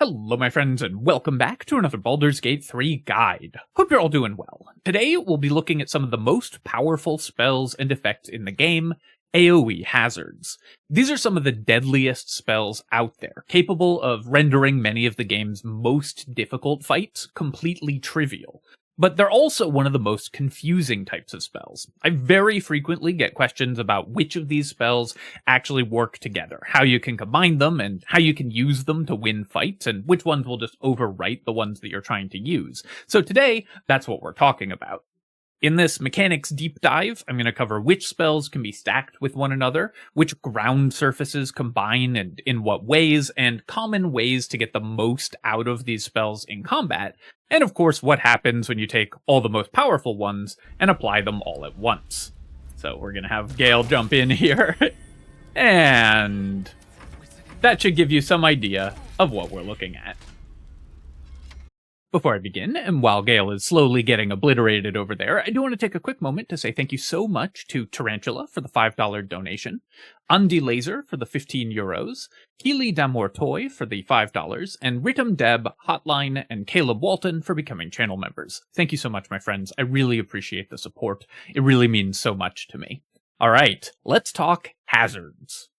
Hello my friends and welcome back to another Baldur's Gate 3 guide. Hope you're all doing well. Today we'll be looking at some of the most powerful spells and effects in the game, AoE hazards. These are some of the deadliest spells out there, capable of rendering many of the game's most difficult fights completely trivial. But they're also one of the most confusing types of spells. I very frequently get questions about which of these spells actually work together, how you can combine them, and how you can use them to win fights, and which ones will just overwrite the ones that you're trying to use. So today, that's what we're talking about. In this mechanics deep dive, I'm going to cover which spells can be stacked with one another, which ground surfaces combine and in what ways, and common ways to get the most out of these spells in combat, and of course what happens when you take all the most powerful ones and apply them all at once. So we're going to have Gale jump in here, and that should give you some idea of what we're looking at. Before I begin, and while Gale is slowly getting obliterated over there, I do want to take a quick moment to say thank you so much to Tarantula for the $5 donation, Andy Laser for the €15, Keely Damortoy for the $5, and Ritum Deb, Hotline, and Caleb Walton for becoming channel members. Thank you so much, my friends. I really appreciate the support. It really means so much to me. Alright, let's talk hazards.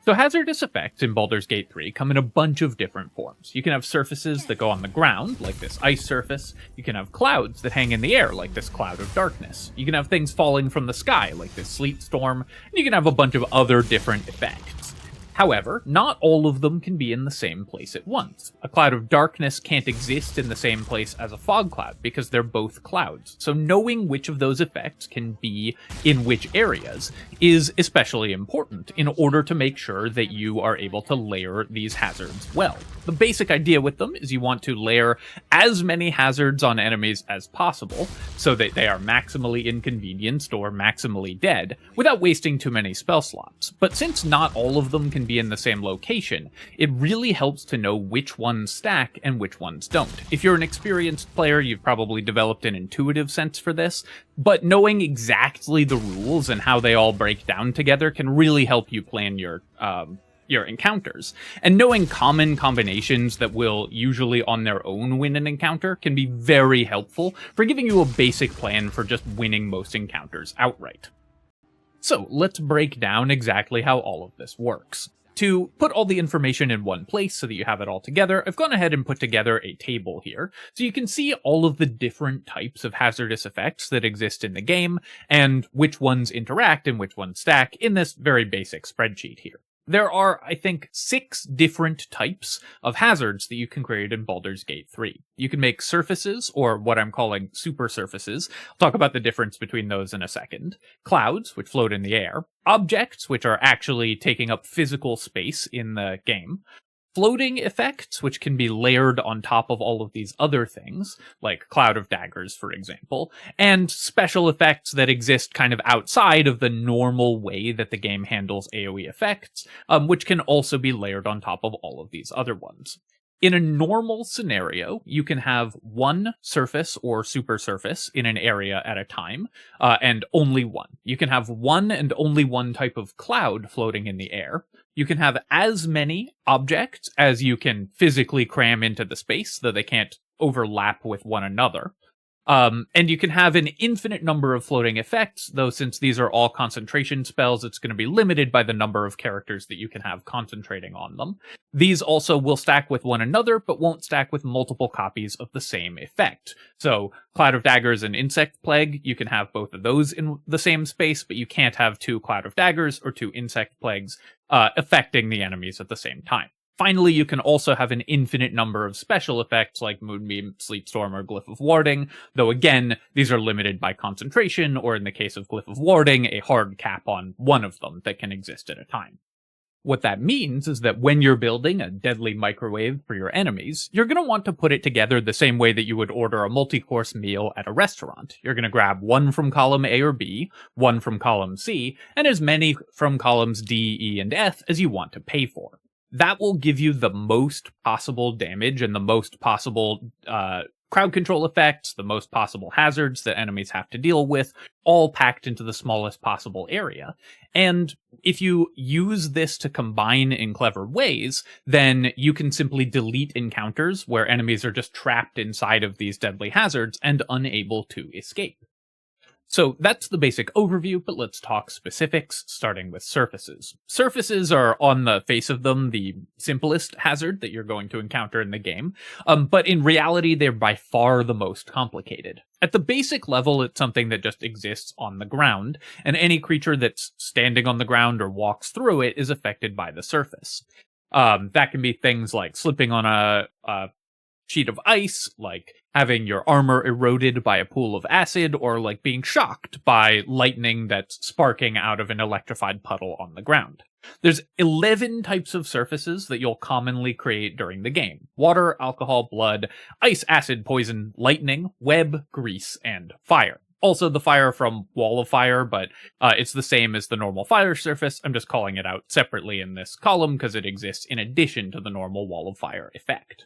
So hazardous effects in Baldur's Gate 3 come in a bunch of different forms. You can have surfaces that go on the ground, like this ice surface. You can have clouds that hang in the air, like this cloud of darkness. You can have things falling from the sky, like this sleet storm. And you can have a bunch of other different effects. However, not all of them can be in the same place at once. A cloud of darkness can't exist in the same place as a fog cloud, because they're both clouds. So knowing which of those effects can be in which areas is especially important in order to make sure that you are able to layer these hazards well. The basic idea with them is you want to layer as many hazards on enemies as possible, so that they are maximally inconvenienced or maximally dead, without wasting too many spell slots. But since not all of them can be in the same location, it really helps to know which ones stack and which ones don't. If you're an experienced player, you've probably developed an intuitive sense for this, but knowing exactly the rules and how they all break down together can really help you plan your encounters. And knowing common combinations that will usually on their own win an encounter can be very helpful for giving you a basic plan for just winning most encounters outright. So let's break down exactly how all of this works. To put all the information in one place so that you have it all together, I've gone ahead and put together a table here, so you can see all of the different types of hazardous effects that exist in the game, and which ones interact and which ones stack in this very basic spreadsheet here. There are, I think, 6 different types of hazards that you can create in Baldur's Gate 3. You can make surfaces, or what I'm calling supersurfaces. I'll talk about the difference between those in a second. Clouds, which float in the air. Objects, which are actually taking up physical space in the game. Floating effects, which can be layered on top of all of these other things, like Cloud of Daggers, for example, and special effects that exist kind of outside of the normal way that the game handles AoE effects, which can also be layered on top of all of these other ones. In a normal scenario, you can have one surface or supersurface in an area at a time, and only one. You can have one and only one type of cloud floating in the air. You can have as many objects as you can physically cram into the space, though they can't overlap with one another. And you can have an infinite number of floating effects, though since these are all concentration spells, it's going to be limited by the number of characters that you can have concentrating on them. These also will stack with one another, but won't stack with multiple copies of the same effect. So, Cloud of Daggers and Insect Plague, you can have both of those in the same space, but you can't have 2 Cloud of Daggers or 2 Insect Plagues affecting the enemies at the same time. Finally, you can also have an infinite number of special effects like Moonbeam, Sleep Storm, or Glyph of Warding, though again, these are limited by concentration, or in the case of Glyph of Warding, a hard cap on one of them that can exist at a time. What that means is that when you're building a deadly microwave for your enemies, you're going to want to put it together the same way that you would order a multi-course meal at a restaurant. You're going to grab one from column A or B, one from column C, and as many from columns D, E, and F as you want to pay for. That will give you the most possible damage and the most possible crowd control effects, the most possible hazards that enemies have to deal with, all packed into the smallest possible area. And if you use this to combine in clever ways, then you can simply delete encounters where enemies are just trapped inside of these deadly hazards and unable to escape. So that's the basic overview, but let's talk specifics, starting with surfaces. Surfaces are, on the face of them, the simplest hazard that you're going to encounter in the game, but in reality, they're by far the most complicated. At the basic level, it's something that just exists on the ground, and any creature that's standing on the ground or walks through it is affected by the surface. That can be things like slipping on a sheet of ice, like having your armor eroded by a pool of acid, or like being shocked by lightning that's sparking out of an electrified puddle on the ground. There's 11 types of surfaces that you'll commonly create during the game: water, alcohol, blood, ice, acid, poison, lightning, web, grease, and fire. Also the fire from Wall of Fire, but it's the same as the normal fire surface. I'm just calling it out separately in this column because it exists in addition to the normal Wall of Fire effect.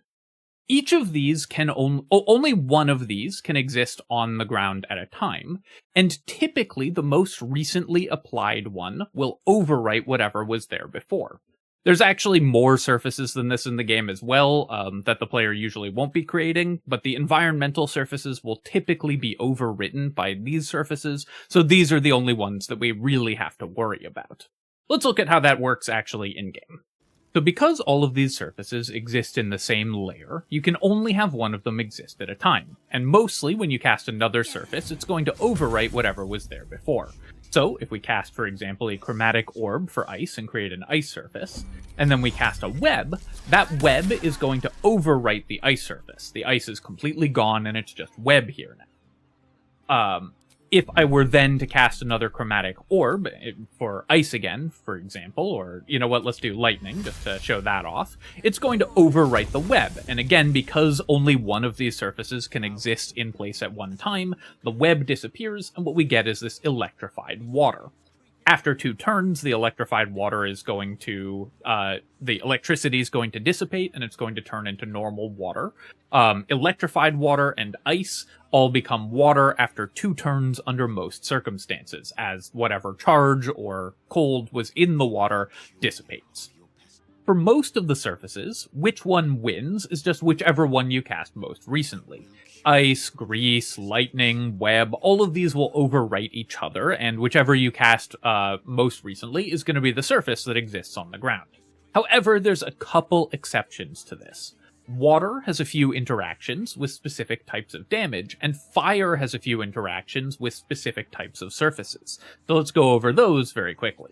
Each of these can only one of these can exist on the ground at a time, and typically the most recently applied one will overwrite whatever was there before. There's actually more surfaces than this in the game as well, that the player usually won't be creating, but the environmental surfaces will typically be overwritten by these surfaces, so these are the only ones that we really have to worry about. Let's look at how that works actually in-game. So because all of these surfaces exist in the same layer, you can only have one of them exist at a time. And mostly when you cast another surface, it's going to overwrite whatever was there before. So if we cast, for example, a chromatic orb for ice and create an ice surface, and then we cast a web, that web is going to overwrite the ice surface. The ice is completely gone and it's just web here now. If I were then to cast another chromatic orb for ice again, for example, or you know what, let's do lightning just to show that off, it's going to overwrite the web. And again, because only one of these surfaces can exist in place at one time, the web disappears and what we get is this electrified water. After 2 turns, the electrified water is going to, the electricity is going to dissipate and it's going to turn into normal water. Electrified water and ice all become water after 2 turns under most circumstances, as whatever charge or cold was in the water dissipates. For most of the surfaces, which one wins is just whichever one you cast most recently. Ice, grease, lightning, web, all of these will overwrite each other, and whichever you cast most recently is going to be the surface that exists on the ground. However, there's a couple exceptions to this. Water has a few interactions with specific types of damage, and fire has a few interactions with specific types of surfaces. So let's go over those very quickly.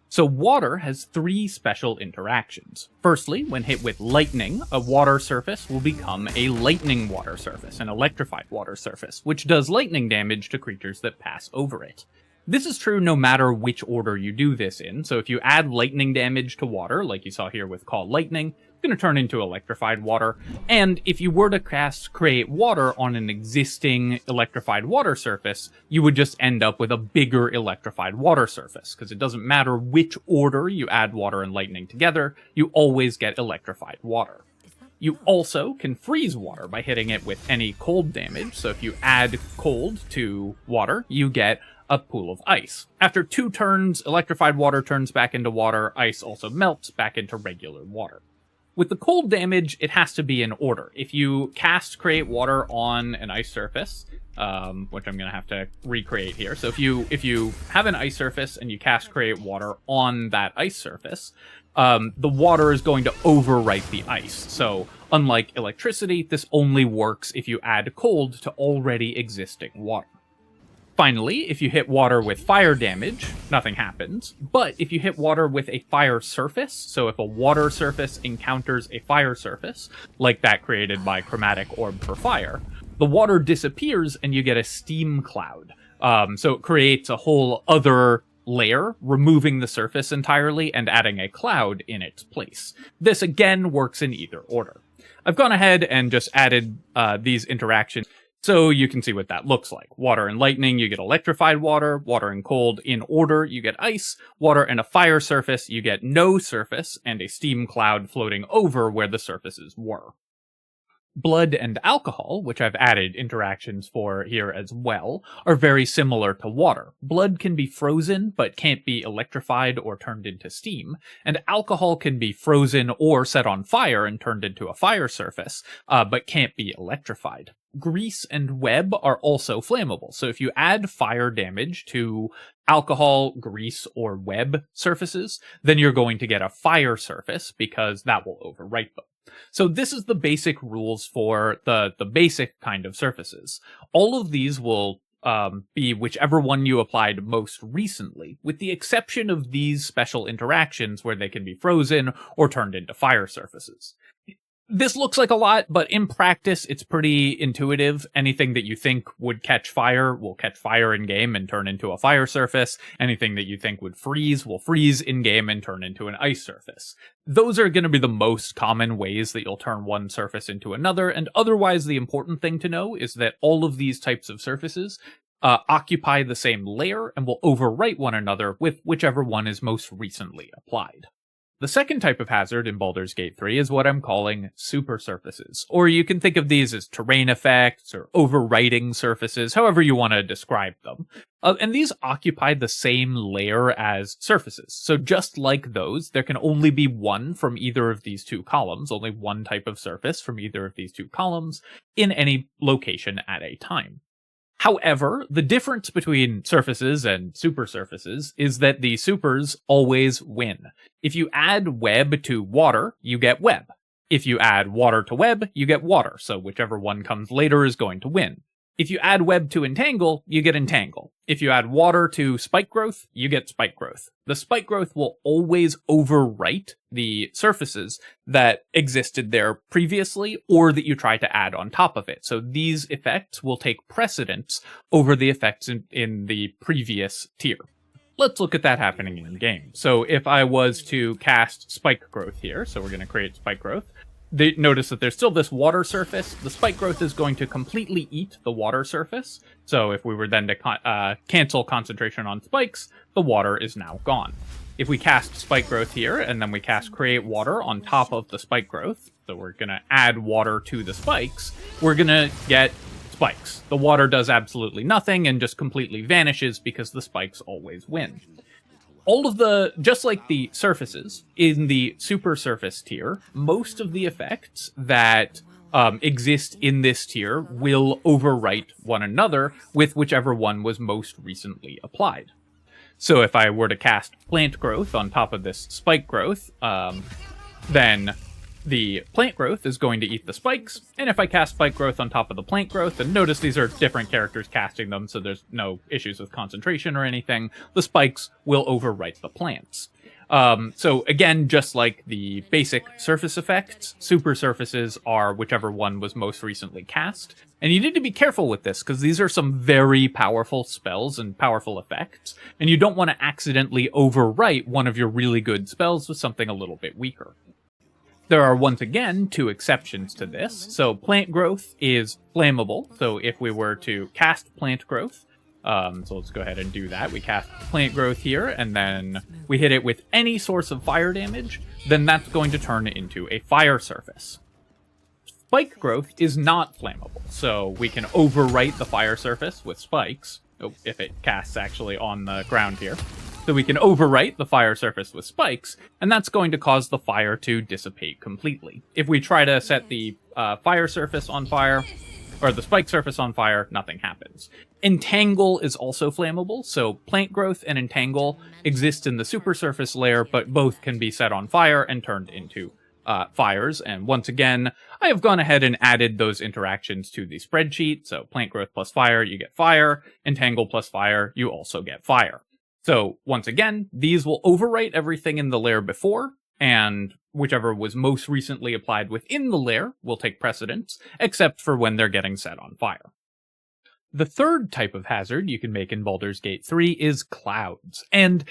So water has 3 special interactions. Firstly, when hit with lightning, a water surface will become a lightning water surface, an electrified water surface, which does lightning damage to creatures that pass over it. This is true no matter which order you do this in, so if you add lightning damage to water, like you saw here with Call Lightning, it's going to turn into electrified water, and if you were to cast Create Water on an existing electrified water surface, you would just end up with a bigger electrified water surface, because it doesn't matter which order you add water and lightning together, you always get electrified water. You also can freeze water by hitting it with any cold damage, so if you add cold to water, you get a pool of ice. After 2 turns, electrified water turns back into water, ice also melts back into regular water. With the cold damage, it has to be in order. If you cast Create Water on an ice surface, which I'm going to have to recreate here. So if you have an ice surface and you cast Create Water on that ice surface, the water is going to overwrite the ice. So unlike electricity, this only works if you add cold to already existing water. Finally, if you hit water with fire damage, nothing happens. But if you hit water with a fire surface, so if a water surface encounters a fire surface, like that created by Chromatic Orb for Fire, the water disappears and you get a steam cloud. So it creates a whole other layer, removing the surface entirely and adding a cloud in its place. This again works in either order. I've gone ahead and just added these interactions so you can see what that looks like. Water and lightning, you get electrified water. Water and cold in order, you get ice. Water and a fire surface, you get no surface and a steam cloud floating over where the surfaces were. Blood and alcohol, which I've added interactions for here as well, are very similar to water. Blood can be frozen, but can't be electrified or turned into steam, and alcohol can be frozen or set on fire and turned into a fire surface, but can't be electrified. Grease and web are also flammable, so if you add fire damage to alcohol, grease, or web surfaces, then you're going to get a fire surface because that will overwrite them. So this is the basic rules for the basic kind of surfaces. All of these will be whichever one you applied most recently, with the exception of these special interactions where they can be frozen or turned into fire surfaces. This looks like a lot, but in practice, it's pretty intuitive. Anything that you think would catch fire will catch fire in-game and turn into a fire surface. Anything that you think would freeze will freeze in-game and turn into an ice surface. Those are going to be the most common ways that you'll turn one surface into another, and otherwise the important thing to know is that all of these types of surfaces occupy the same layer and will overwrite one another with whichever one is most recently applied. The second type of hazard in Baldur's Gate 3 is what I'm calling supersurfaces, or you can think of these as terrain effects or overwriting surfaces, however you want to describe them. And these occupy the same layer as surfaces, so just like those, there can only be one from either of these two columns, only one type of surface from either of these two columns, in any location at a time. However, the difference between surfaces and supersurfaces is that the supers always win. If you add web to water, you get web. If you add water to web, you get water, so whichever one comes later is going to win. If you add web to entangle, you get entangle. If you add water to spike growth, you get spike growth. The spike growth will always overwrite the surfaces that existed there previously or that you try to add on top of it. So these effects will take precedence over the effects in the previous tier. Let's look at that happening in game. So if I was to cast spike growth here, so we're going to create spike growth, notice that there's still this water surface. The spike growth is going to completely eat the water surface. So if we were then to cancel concentration on spikes, the water is now gone. If we cast spike growth here, and then we cast create water on top of the spike growth, so we're going to add water to the spikes, we're going to get spikes. The water does absolutely nothing and just completely vanishes because the spikes always win. Just like the surfaces, in the super surface tier, most of the effects that exist in this tier will overwrite one another with whichever one was most recently applied. So if I were to cast plant growth on top of this spike growth, then the plant growth is going to eat the spikes, and if I cast spike growth on top of the plant growth, and notice these are different characters casting them, so there's no issues with concentration or anything, the spikes will overwrite the plants. So again, just like the basic surface effects, super surfaces are whichever one was most recently cast. And you need to be careful with this, because these are some very powerful spells and powerful effects, and you don't want to accidentally overwrite one of your really good spells with something a little bit weaker. There are, once again, two exceptions to this. So plant growth is flammable. So if we were to cast plant growth, so let's go ahead and do that. We cast plant growth here, and then we hit it with any source of fire damage, then that's going to turn into a fire surface. Spike growth is not flammable, so we can overwrite the fire surface with spikes. Oh, if it casts actually on the ground here. So we can overwrite the fire surface with spikes, and that's going to cause the fire to dissipate completely. If we try to set the fire surface on fire, or the spike surface on fire, nothing happens. Entangle is also flammable, so plant growth and entangle exist in the supersurface layer, but both can be set on fire and turned into fires. And once again, I have gone ahead and added those interactions to the spreadsheet. So plant growth plus fire, you get fire. Entangle plus fire, you also get fire. So, once again, these will overwrite everything in the layer before, and whichever was most recently applied within the layer will take precedence, except for when they're getting set on fire. The third type of hazard you can make in Baldur's Gate 3 is clouds, and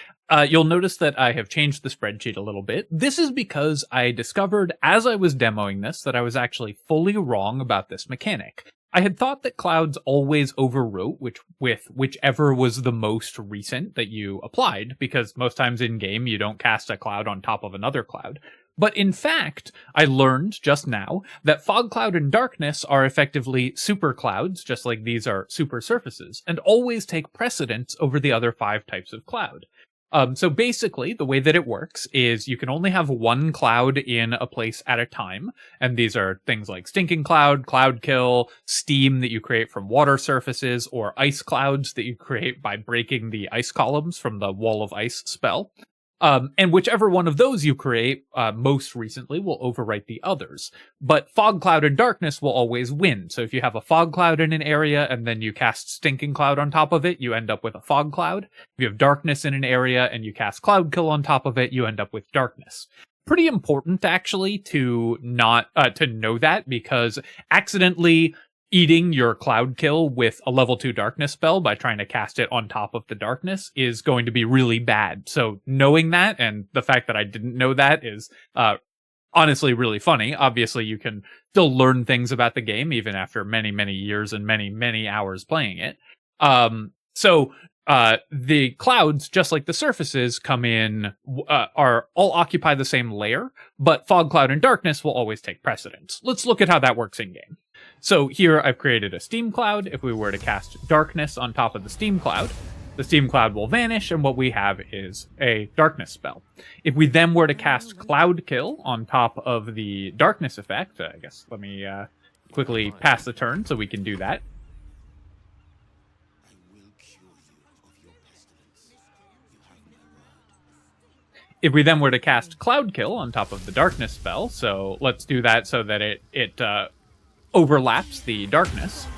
you'll notice that I have changed the spreadsheet a little bit. This is because I discovered, as I was demoing this, that I was actually fully wrong about this mechanic. I had thought that clouds always overwrote with whichever was the most recent that you applied, because most times in-game you don't cast a cloud on top of another cloud. But in fact, I learned just now that fog cloud and darkness are effectively super clouds, just like these are super surfaces, and always take precedence over the other 5 types of cloud. So basically, the way that it works is you can only have one cloud in a place at a time, and these are things like stinking cloud, cloud kill, steam that you create from water surfaces, or ice clouds that you create by breaking the ice columns from the wall of ice spell. And whichever one of those you create most recently will overwrite the others. But fog cloud and darkness will always win. So if you have a fog cloud in an area and then you cast stinking cloud on top of it, you end up with a fog cloud. If you have darkness in an area and you cast cloud kill on top of it, you end up with darkness. Pretty important actually to not to know that, because accidentally eating your cloud kill with a level 2 darkness spell by trying to cast it on top of the darkness is going to be really bad. So knowing that, and the fact that I didn't know that, is honestly really funny. Obviously, you can still learn things about the game even after many, many years and many, many hours playing it. The clouds, just like the surfaces, come in, are all occupy the same layer, but fog cloud and darkness will always take precedence. Let's look at how that works in game. So here I've created a steam cloud. If we were to cast darkness on top of the steam cloud will vanish, and what we have is a darkness spell. If we then were to cast cloud kill on top of the darkness effect, I guess let me quickly pass the turn so we can do that. If we then were to cast cloud kill on top of the darkness spell, so let's do that so that it overlaps the darkness.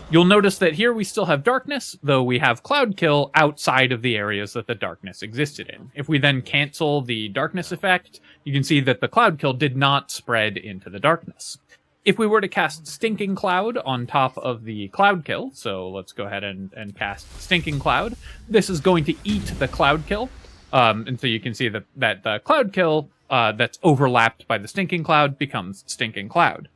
You'll notice that here we still have darkness, though we have cloud kill outside of the areas that the darkness existed in. If we then cancel the darkness effect, you can see that the cloud kill did not spread into the darkness. If we were to cast Stinking Cloud on top of the Cloud Kill, so let's go ahead and cast Stinking Cloud, this is going to eat the Cloud Kill. And so you can see that the Cloud Kill that's overlapped by the Stinking Cloud becomes Stinking Cloud.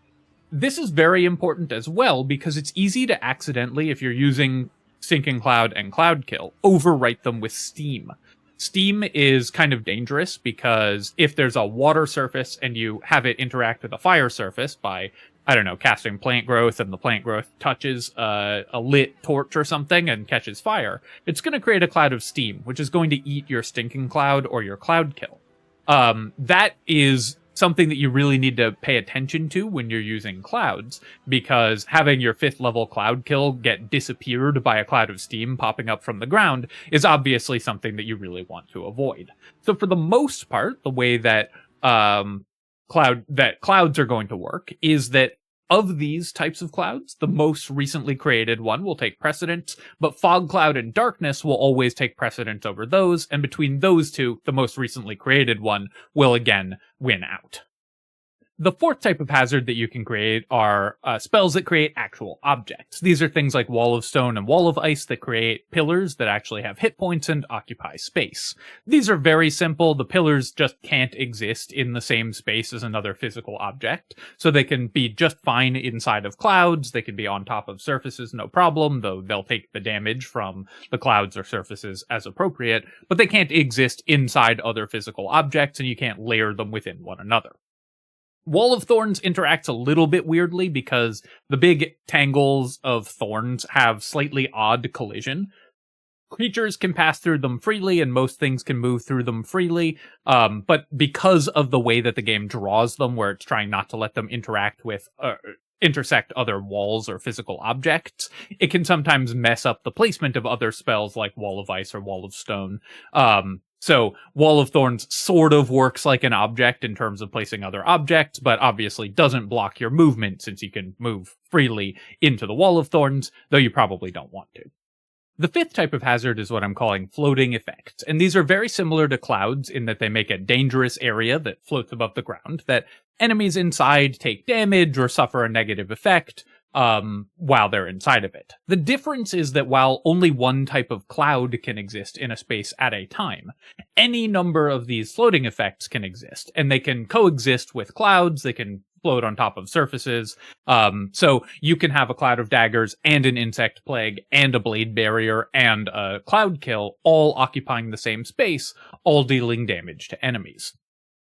This is very important as well because it's easy to accidentally, if you're using Stinking Cloud and Cloud Kill, overwrite them with Steam. Steam is kind of dangerous because if there's a water surface and you have it interact with a fire surface by, I don't know, casting plant growth and the plant growth touches a lit torch or something and catches fire, it's going to create a cloud of steam, which is going to eat your Stinking Cloud or your Cloud Kill. That is something that you really need to pay attention to when you're using clouds, because having your 5th level Cloud Kill get disappeared by a cloud of steam popping up from the ground is obviously something that you really want to avoid. So for the most part, the way that clouds are going to work is that of these types of clouds, the most recently created one will take precedence, but Fog Cloud and Darkness will always take precedence over those, and between those two, the most recently created one will again win out. The 4th type of hazard that you can create are spells that create actual objects. These are things like Wall of Stone and Wall of Ice that create pillars that actually have hit points and occupy space. These are very simple. The pillars just can't exist in the same space as another physical object, so they can be just fine inside of clouds. They can be on top of surfaces, no problem, though they'll take the damage from the clouds or surfaces as appropriate, but they can't exist inside other physical objects, and you can't layer them within one another. Wall of Thorns interacts a little bit weirdly because the big tangles of thorns have slightly odd collision. Creatures can pass through them freely, and most things can move through them freely, but because of the way that the game draws them, where it's trying not to let them interact with intersect other walls or physical objects, it can sometimes mess up the placement of other spells like Wall of Ice or Wall of Stone. So Wall of Thorns sort of works like an object in terms of placing other objects, but obviously doesn't block your movement since you can move freely into the Wall of Thorns, though you probably don't want to. The 5th type of hazard is what I'm calling floating effects, and these are very similar to clouds in that they make a dangerous area that floats above the ground, that enemies inside take damage or suffer a negative effect while they're inside of it. The difference is that while only one type of cloud can exist in a space at a time, any number of these floating effects can exist, and they can coexist with clouds, they can float on top of surfaces. So you can have a cloud of daggers and an insect plague and a blade barrier and a cloud kill all occupying the same space, all dealing damage to enemies.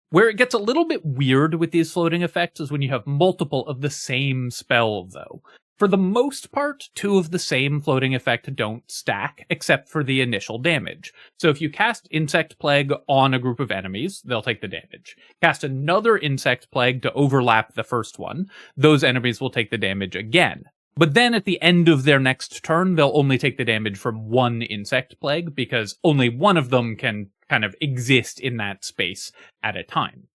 Where it gets a little bit weird with these floating effects is when you have multiple of the same spell, though. For the most part, 2 of the same floating effect don't stack, except for the initial damage. So if you cast Insect Plague on a group of enemies, they'll take the damage. Cast another Insect Plague to overlap the first one, those enemies will take the damage again. But then at the end of their next turn, they'll only take the damage from one Insect Plague, because only one of them can kind of exist in that space at a time.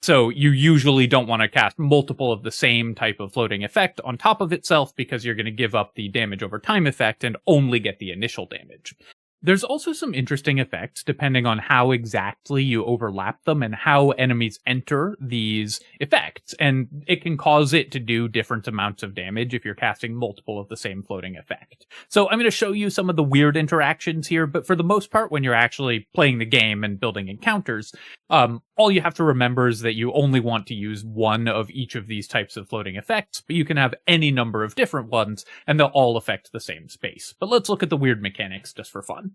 So you usually don't want to cast multiple of the same type of floating effect on top of itself, because you're going to give up the damage over time effect and only get the initial damage. There's also some interesting effects depending on how exactly you overlap them and how enemies enter these effects, and it can cause it to do different amounts of damage if you're casting multiple of the same floating effect. So I'm going to show you some of the weird interactions here, but for the most part, when you're actually playing the game and building encounters, all you have to remember is that you only want to use one of each of these types of floating effects, but you can have any number of different ones, and they'll all affect the same space. But let's look at the weird mechanics just for fun.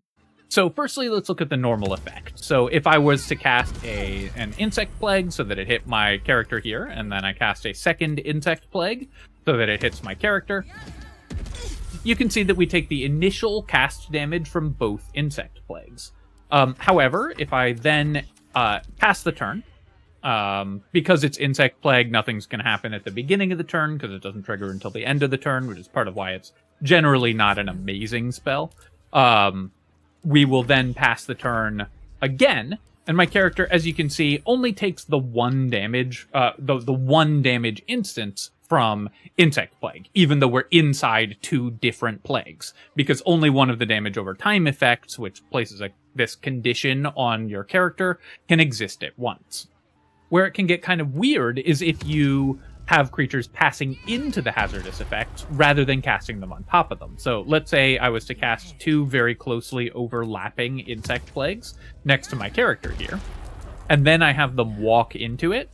So firstly, let's look at the normal effect. So if I was to cast an Insect Plague so that it hit my character here, and then I cast a second Insect Plague so that it hits my character, you can see that we take the initial cast damage from both Insect Plagues. However, if I then pass the turn, because it's Insect Plague, nothing's going to happen at the beginning of the turn because it doesn't trigger until the end of the turn, which is part of why it's generally not an amazing spell. We will then pass the turn again, and my character, as you can see, only takes the one damage, the one damage instance from Insect Plague, even though we're inside 2 different plagues, because only one of the damage over time effects, which places this condition on your character, can exist at once. Where it can get kind of weird is if you have creatures passing into the hazardous effects rather than casting them on top of them. So let's say I was to cast 2 very closely overlapping Insect Plagues next to my character here, and then I have them walk into it.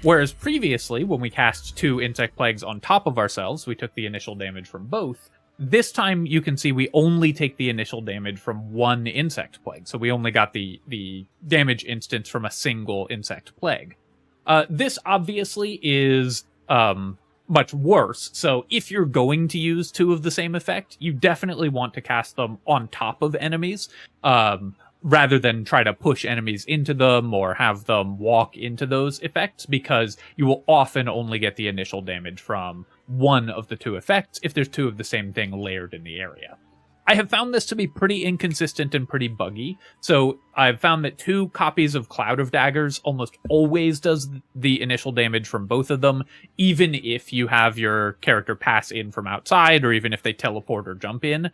Whereas previously, when we cast 2 Insect Plagues on top of ourselves, we took the initial damage from both. This time, you can see we only take the initial damage from 1 Insect Plague, so we only got the damage instance from a single Insect Plague. This obviously is much worse, so if you're going to use 2 of the same effect, you definitely want to cast them on top of enemies, rather than try to push enemies into them or have them walk into those effects, because you will often only get the initial damage from one of the 2 effects if there's 2 of the same thing layered in the area. I have found this to be pretty inconsistent and pretty buggy, so I've found that 2 copies of Cloud of Daggers almost always does the initial damage from both of them, even if you have your character pass in from outside, or even if they teleport or jump in.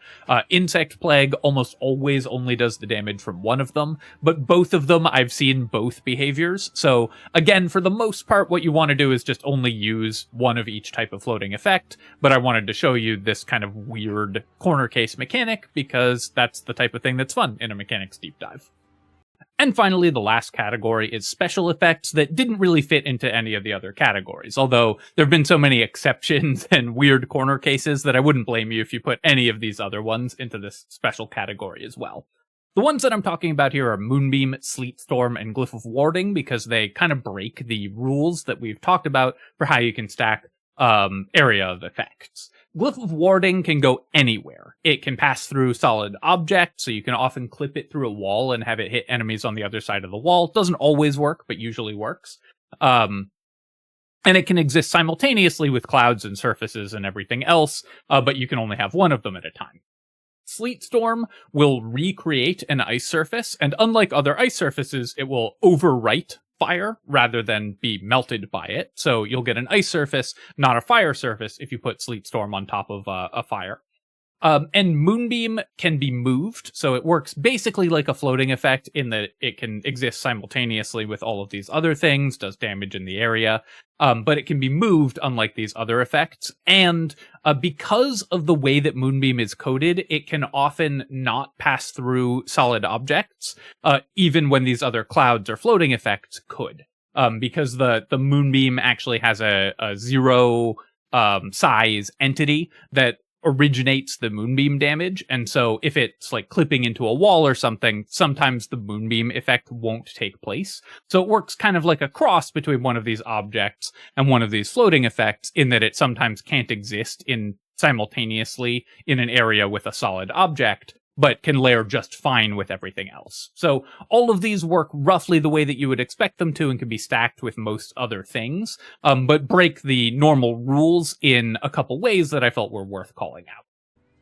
Insect Plague almost always only does the damage from one of them, but both of them I've seen both behaviors, so again, for the most part, what you want to do is just only use one of each type of floating effect, but I wanted to show you this kind of weird corner case mechanic, because that's the type of thing that's fun in a mechanics deep dive. And finally, the last category is special effects that didn't really fit into any of the other categories, although there have been so many exceptions and weird corner cases that I wouldn't blame you if you put any of these other ones into this special category as well. The ones that I'm talking about here are Moonbeam, Sleet Storm, and Glyph of Warding, because they kind of break the rules that we've talked about for how you can stack area of effects. Glyph of Warding can go anywhere. It can pass through solid objects, so you can often clip it through a wall and have it hit enemies on the other side of the wall. Doesn't always work, but usually works. And it can exist simultaneously with clouds and surfaces and everything else, but you can only have one of them at a time. Sleet Storm will recreate an ice surface, and unlike other ice surfaces, it will overwrite fire rather than be melted by it. So you'll get an ice surface, not a fire surface, if you put Sleet Storm on top of a fire. And Moonbeam can be moved, so it works basically like a floating effect in that it can exist simultaneously with all of these other things, does damage in the area, but it can be moved unlike these other effects. And because of the way that Moonbeam is coded, it can often not pass through solid objects, even when these other clouds or floating effects could. Because the Moonbeam actually has a 0 size entity that originates the moonbeam damage, and so if it's like clipping into a wall or something, sometimes the moonbeam effect won't take place. So it works kind of like a cross between one of these objects and one of these floating effects, in that it sometimes can't exist in simultaneously in an area with a solid object, but can layer just fine with everything else. So all of these work roughly the way that you would expect them to and can be stacked with most other things, but break the normal rules in a couple ways that I felt were worth calling out.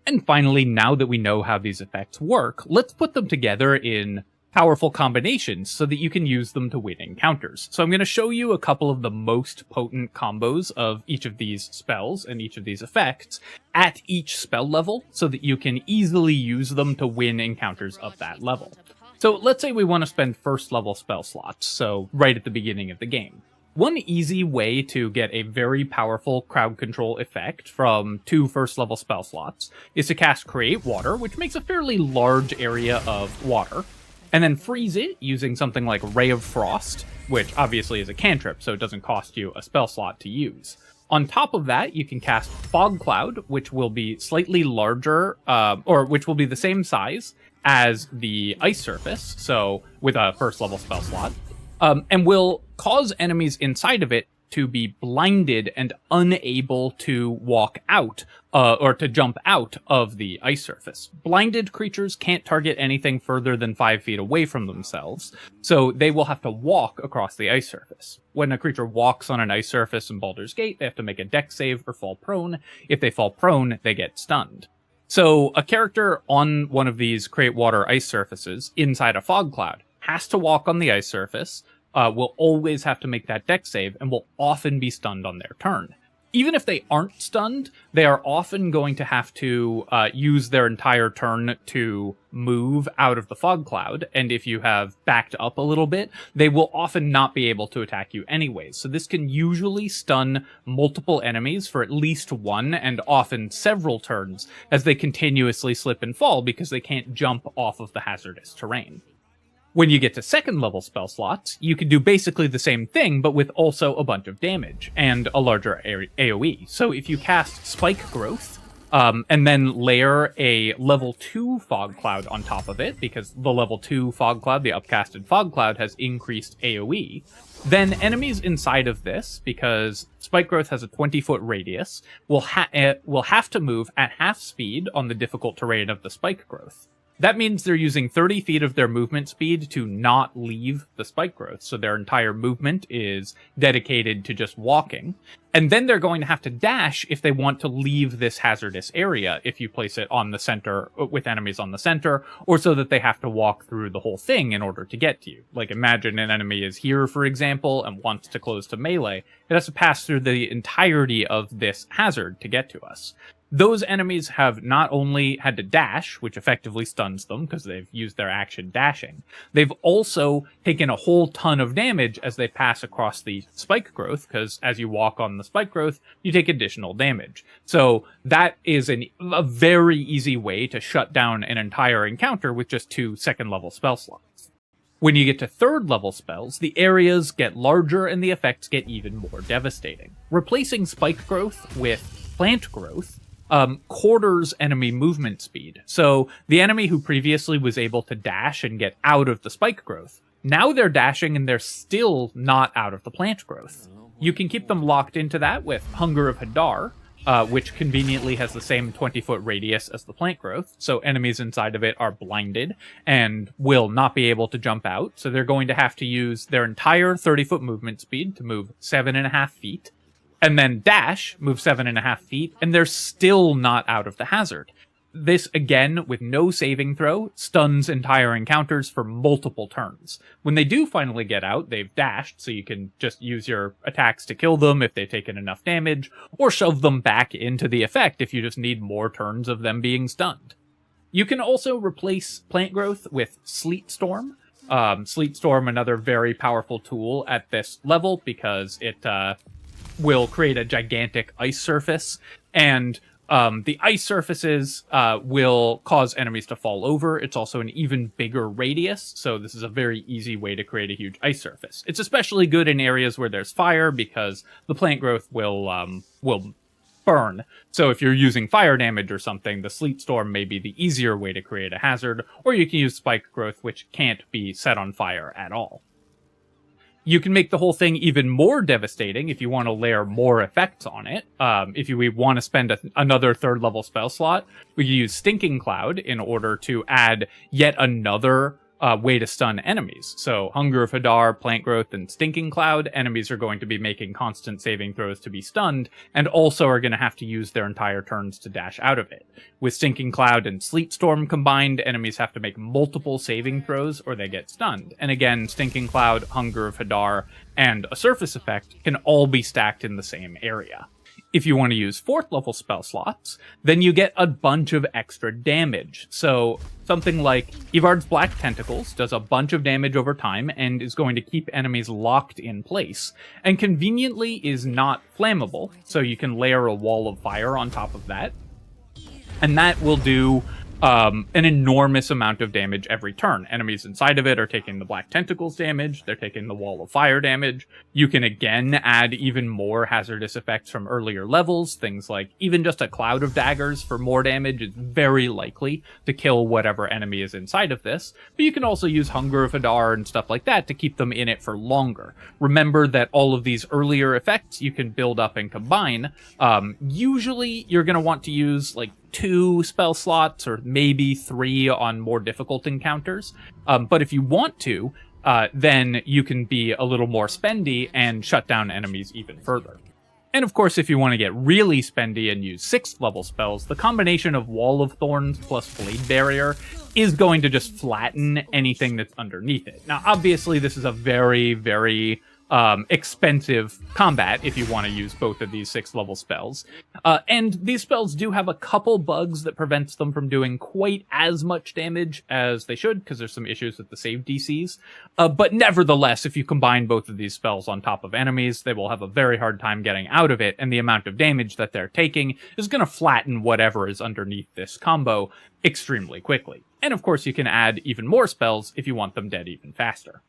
And finally, now that we know how these effects work, let's put them together in powerful combinations so that you can use them to win encounters. So I'm going to show you a couple of the most potent combos of each of these spells and each of these effects at each spell level so that you can easily use them to win encounters of that level. So let's say we want to spend first level spell slots, so right at the beginning of the game. One easy way to get a very powerful crowd control effect from 2 first level spell slots is to cast Create Water, which makes a fairly large area of water, and then freeze it using something like Ray of Frost, which obviously is a cantrip, so it doesn't cost you a spell slot to use. On top of that, you can cast Fog Cloud, which will be slightly larger, or which will be the same size as the Ice Surface, so with a first level spell slot, and will cause enemies inside of it to be blinded and unable to walk out, or to jump out of the ice surface. Blinded creatures can't target anything further than 5 feet away from themselves, so they will have to walk across the ice surface. When a creature walks on an ice surface in Baldur's Gate, they have to make a dex save or fall prone. If they fall prone, they get stunned. So a character on one of these Create Water ice surfaces inside a fog cloud has to walk on the ice surface, will always have to make that dex save, and will often be stunned on their turn. Even if they aren't stunned, they are often going to have to use their entire turn to move out of the fog cloud, and if you have backed up a little bit, they will often not be able to attack you anyways. So this can usually stun multiple enemies for at least 1, and often several turns, as they continuously slip and fall because they can't jump off of the hazardous terrain. When you get to second level spell slots, you can do basically the same thing, but with also a bunch of damage and a larger AoE. So if you cast Spike Growth, and then layer a level 2 fog cloud on top of it, because the level 2 fog cloud, the upcasted fog cloud, has increased AoE, then enemies inside of this, because Spike Growth has a 20-foot radius, will have to move at half speed on the difficult terrain of the Spike Growth. That means they're using 30 feet of their movement speed to not leave the Spike Growth, so their entire movement is dedicated to just walking. And then they're going to have to dash if they want to leave this hazardous area, if you place it on the center, with enemies on the center, or so that they have to walk through the whole thing in order to get to you. Like, imagine an enemy is here, for example, and wants to close to melee. It has to pass through the entirety of this hazard to get to us. Those enemies have not only had to dash, which effectively stuns them because they've used their action dashing, they've also taken a whole ton of damage as they pass across the Spike Growth, because as you walk on the Spike Growth, you take additional damage. So that is a very easy way to shut down an entire encounter with just 2 second-level spell slots. When you get to third-level spells, the areas get larger and the effects get even more devastating. Replacing Spike Growth with Plant Growth quarters enemy movement speed. So the enemy who previously was able to dash and get out of the Spike Growth, now they're dashing and they're still not out of the Plant Growth. You can keep them locked into that with Hunger of Hadar, which conveniently has the same 20-foot radius as the Plant Growth, so enemies inside of it are blinded and will not be able to jump out, so they're going to have to use their entire 30-foot movement speed to move 7.5 feet, and then dash, move 7.5 feet, and they're still not out of the hazard. This, again, with no saving throw, stuns entire encounters for multiple turns. When they do finally get out, they've dashed, so you can just use your attacks to kill them if they've taken enough damage, or shove them back into the effect if you just need more turns of them being stunned. You can also replace Plant Growth with Sleet Storm. Sleet Storm, another very powerful tool at this level, because it will create a gigantic ice surface, and the ice surfaces will cause enemies to fall over. It's also an even bigger radius, so this is a very easy way to create a huge ice surface. It's especially good in areas where there's fire, because the Plant Growth will burn. So if you're using fire damage or something, the Sleet Storm may be the easier way to create a hazard, or you can use Spike Growth, which can't be set on fire at all. You can make the whole thing even more devastating if you want to layer more effects on it. If we want to spend another 3rd level spell slot, we can use Stinking Cloud in order to add yet another way to stun enemies. So Hunger of Hadar, Plant Growth, and Stinking Cloud, enemies are going to be making constant saving throws to be stunned, and also are going to have to use their entire turns to dash out of it. With Stinking Cloud and Sleet Storm combined, enemies have to make multiple saving throws or they get stunned. And again, Stinking Cloud, Hunger of Hadar, and a surface effect can all be stacked in the same area. If you want to use 4th level spell slots, then you get a bunch of extra damage. So something like Evard's Black Tentacles does a bunch of damage over time and is going to keep enemies locked in place, and conveniently is not flammable, so you can layer a wall of fire on top of that. And that will do an enormous amount of damage every turn. Enemies inside of it are taking the Black Tentacles damage, they're taking the Wall of Fire damage. You can again add even more hazardous effects from earlier levels, things like even just a Cloud of Daggers for more damage is very likely to kill whatever enemy is inside of this, but you can also use Hunger of Hadar and stuff like that to keep them in it for longer. Remember that all of these earlier effects you can build up and combine. Usually you're going to want to use like 2 spell slots or maybe 3 on more difficult encounters. But if you want to, then you can be a little more spendy and shut down enemies even further. And of course, if you want to get really spendy and use 6th level spells, the combination of Wall of Thorns plus Blade Barrier is going to just flatten anything that's underneath it. Now, obviously, this is a very, very expensive combat if you want to use both of these 6th level spells. And these spells do have a couple bugs that prevents them from doing quite as much damage as they should, because there's some issues with the save DCs. But nevertheless, if you combine both of these spells on top of enemies, they will have a very hard time getting out of it, and the amount of damage that they're taking is going to flatten whatever is underneath this combo extremely quickly. And of course, you can add even more spells if you want them dead even faster.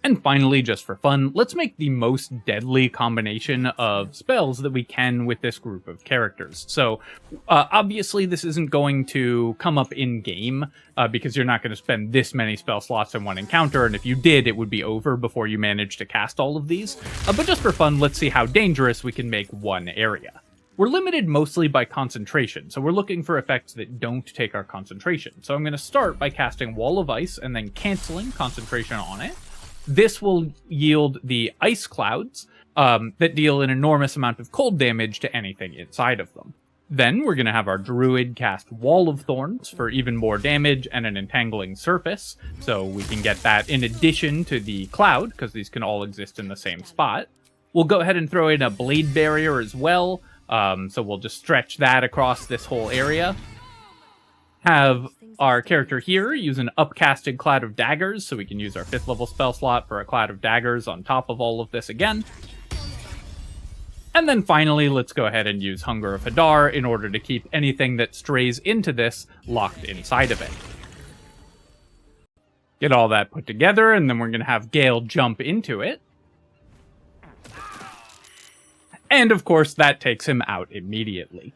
And finally, just for fun, let's make the most deadly combination of spells that we can with this group of characters. So, obviously this isn't going to come up in-game, because you're not going to spend this many spell slots in one encounter, and if you did, it would be over before you managed to cast all of these. But just for fun, let's see how dangerous we can make one area. We're limited mostly by concentration, so we're looking for effects that don't take our concentration. So I'm going to start by casting Wall of Ice and then canceling concentration on it. This will yield the ice clouds that deal an enormous amount of cold damage to anything inside of them. Then we're going to have our druid cast Wall of Thorns for even more damage and an entangling surface, so we can get that in addition to the cloud, because these can all exist in the same spot. We'll go ahead and throw in a blade barrier as well, so we'll just stretch that across this whole area. Have our character here use an upcasted Cloud of Daggers, so we can use our 5th level spell slot for a Cloud of Daggers on top of all of this again. And then finally, let's go ahead and use Hunger of Hadar in order to keep anything that strays into this locked inside of it. Get all that put together, and then we're going to have Gale jump into it. And of course, that takes him out immediately.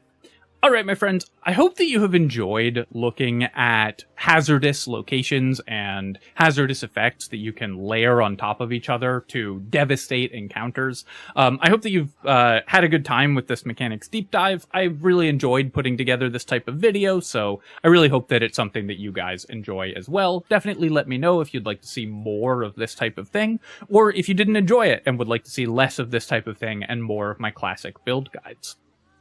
Alright, my friends, I hope that you have enjoyed looking at hazardous locations and hazardous effects that you can layer on top of each other to devastate encounters. I hope that you've had a good time with this mechanics deep dive. I've really enjoyed putting together this type of video, so I really hope that it's something that you guys enjoy as well. Definitely let me know if you'd like to see more of this type of thing, or if you didn't enjoy it and would like to see less of this type of thing and more of my classic build guides.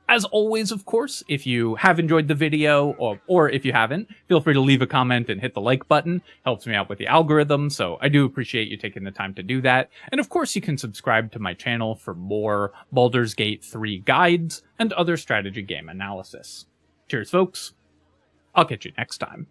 As always, of course, if you have enjoyed the video, or if you haven't, feel free to leave a comment and hit the like button. Helps me out with the algorithm, so I do appreciate you taking the time to do that. And of course, you can subscribe to my channel for more Baldur's Gate 3 guides and other strategy game analysis. Cheers, folks. I'll catch you next time.